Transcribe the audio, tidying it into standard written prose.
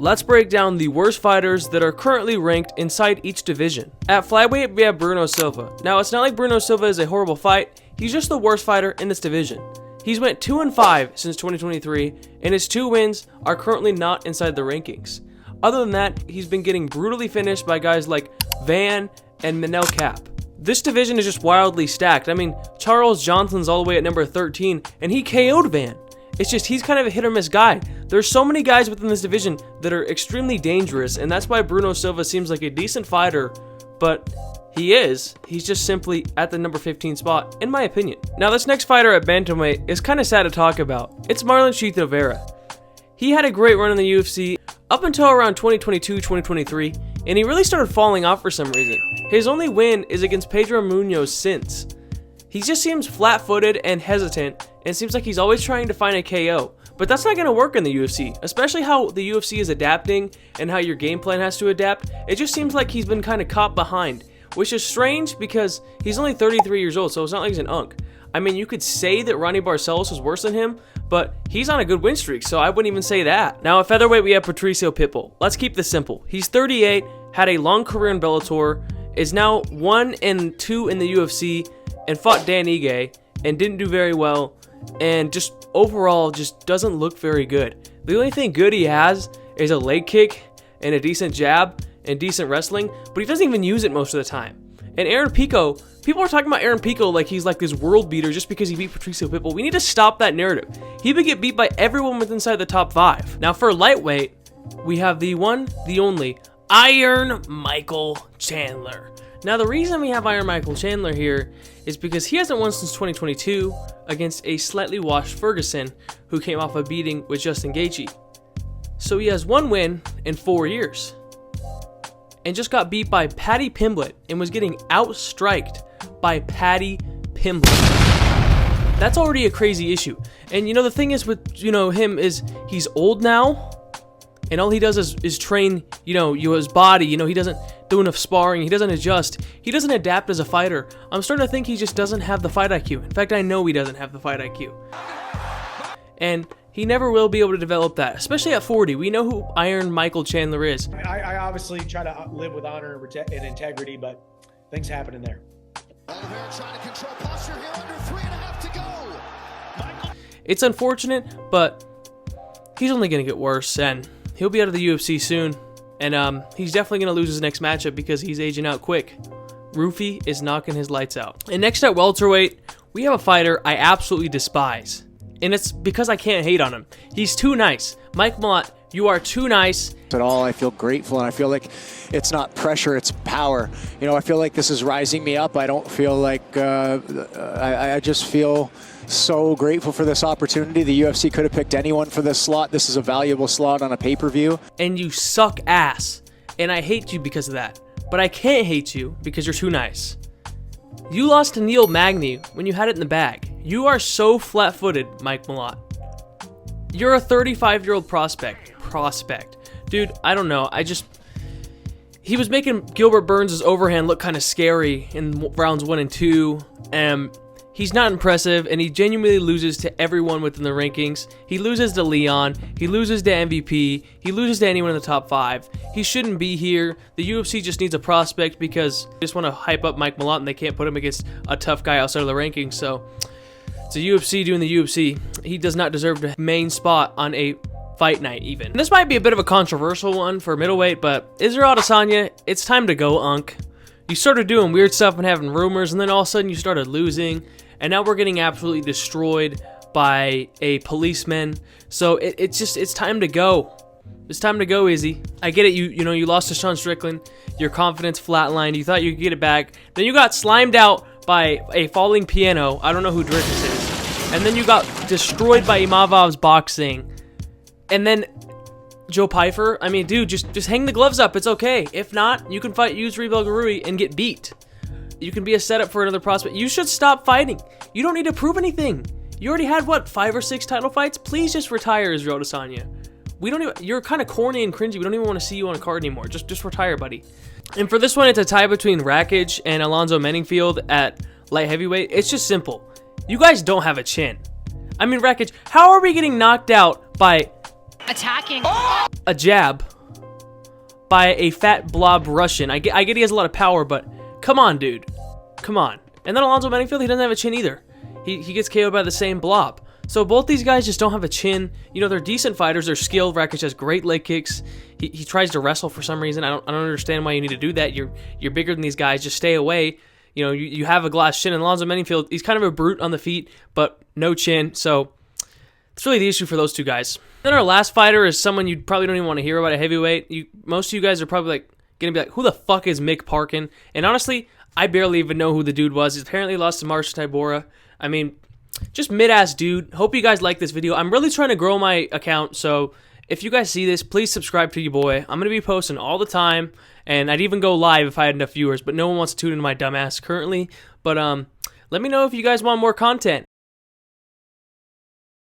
Let's break down the worst fighters that are currently ranked inside each division. At Flyweight, we have Bruno Silva. Now, it's not like Bruno Silva is a horrible fight, he's just the worst fighter in this division. He's went 2-5 since 2023, and his 2 wins are currently not inside the rankings. Other than that, he's been getting brutally finished by guys like Van and Manel Cap. This division is just wildly stacked. I mean, Charles Johnson's all the way at number 13, and he KO'd Van. It's just he's kind of a hit or miss guy. There's so many guys within this division that are extremely dangerous, and that's why Bruno Silva seems like a decent fighter, but he's just simply at the number 15 spot, in my opinion. Now, this next fighter at Bantamweight is kind of sad to talk about. It's Marlon Chito Vera. He had a great run in the UFC up until around 2022-2023, and he really started falling off for some reason. His only win is against Pedro Munoz since. He just seems flat-footed and hesitant, and seems like he's always trying to find a KO. But that's not going to work in the UFC, especially how the UFC is adapting and how your game plan has to adapt. It just seems like he's been kind of caught behind, which is strange because he's only 33 years old, so it's not like he's an unk. I mean, you could say that Ronnie Barcelos is worse than him, but he's on a good win streak, so I wouldn't even say that. Now, at Featherweight, we have Patricio Pitbull. Let's keep this simple. He's 38, had a long career in Bellator, is now 1-2 in the UFC, and fought Dan Ige, and didn't do very well, and just overall just doesn't look very good. The only thing good he has is a leg kick and a decent jab and decent wrestling, but he doesn't even use it most of the time. And Aaron Pico, people are talking about Aaron Pico like he's like this world beater just because he beat Patricio Pitbull. We need to stop that narrative. He would get beat by everyone within inside the top 5. Now for lightweight, we have the one, the only, Iron Michael Chandler. Now the reason we have Iron Michael Chandler here is because he hasn't won since 2022 against a slightly washed Ferguson who came off a beating with Justin Gaethje. So he has 1 win in 4 years. And just got beat by Paddy Pimblett and was getting outstriked by Paddy Pimblett. That's already a crazy issue. And the thing is with, him is he's old now, and all he does is train, his body. He doesn't do enough sparring. He doesn't adjust. He doesn't adapt as a fighter. I'm starting to think he just doesn't have the fight IQ. In fact, I know he doesn't have the fight IQ. And he never will be able to develop that, especially at 40. We know who Iron Michael Chandler is. I obviously try to live with honor and integrity, but things happen in there. Oliveira trying to control posture here under 3.5 to go. It's unfortunate, but he's only going to get worse, and he'll be out of the UFC soon. And he's definitely going to lose his next matchup because he's aging out quick. Rufy is knocking his lights out. And next at welterweight, we have a fighter I absolutely despise. And it's because I can't hate on him. He's too nice. Mike Malott, you are too nice. At all, I feel grateful, and I feel like it's not pressure, it's power. I feel like this is rising me up. I don't feel like, I just feel so grateful for this opportunity. The UFC could have picked anyone for this slot. This is a valuable slot on a pay-per-view. And you suck ass. And I hate you because of that. But I can't hate you because you're too nice. You lost to Neil Magny when you had it in the bag. You are so flat-footed, Mike Malott. You're a 35-year-old prospect. Dude, I don't know. He was making Gilbert Burns' overhand look kind of scary in rounds 1 and 2. He's not impressive, and he genuinely loses to everyone within the rankings. He loses to Leon. He loses to MVP. He loses to anyone in the top 5. He shouldn't be here. The UFC just needs a prospect because they just want to hype up Mike Malott, and they can't put him against a tough guy outside of the rankings. So it's a UFC doing the UFC. He does not deserve the main spot on a fight night even. And this might be a bit of a controversial one for middleweight, but Israel Adesanya, it's time to go, Unk. You started doing weird stuff and having rumors, and then all of a sudden you started losing. And now we're getting absolutely destroyed by a policeman. So it's time to go. It's time to go, Izzy. I get it. You lost to Sean Strickland. Your confidence flatlined. You thought you could get it back. Then you got slimed out by a falling piano. I don't know who Drickus is. And then you got destroyed by Imavov's boxing. And then Joe Pyfer. I mean, dude, just hang the gloves up. It's okay. If not, you can fight Yusri Belgarui and get beat. You can be a setup for another prospect. You should stop fighting. You don't need to prove anything. You already had, 5 or 6 title fights? Please just retire, Israel Adesanya. You're kind of corny and cringy. We don't even want to see you on a card anymore. Just retire, buddy. And for this one, it's a tie between Rakic and Alonzo Menningfield at light heavyweight. It's just simple. You guys don't have a chin. I mean, Rakic, how are we getting knocked out by attacking. A jab by a fat blob Russian. I get he has a lot of power, but come on, dude. Come on. And then Alonzo Menifield, he doesn't have a chin either. He gets KO'd by the same blob. So both these guys just don't have a chin. You know, they're decent fighters. They're skilled. Rakic has great leg kicks. He tries to wrestle for some reason. I don't understand why you need to do that. You're bigger than these guys. Just stay away. You know, you have a glass chin. And Alonzo Menifield, he's kind of a brute on the feet, but no chin. So that's really the issue for those two guys. Then our last fighter is someone you probably don't even want to hear about at heavyweight. Most of you guys are probably going to be like, who the fuck is Mick Parkin? And honestly, I barely even know who the dude was. He apparently lost to Marcin Tybura. I mean, just mid-ass dude. Hope you guys like this video. I'm really trying to grow my account, so if you guys see this, please subscribe to your boy. I'm going to be posting all the time, and I'd even go live if I had enough viewers, but no one wants to tune into my dumb ass currently. But let me know if you guys want more content.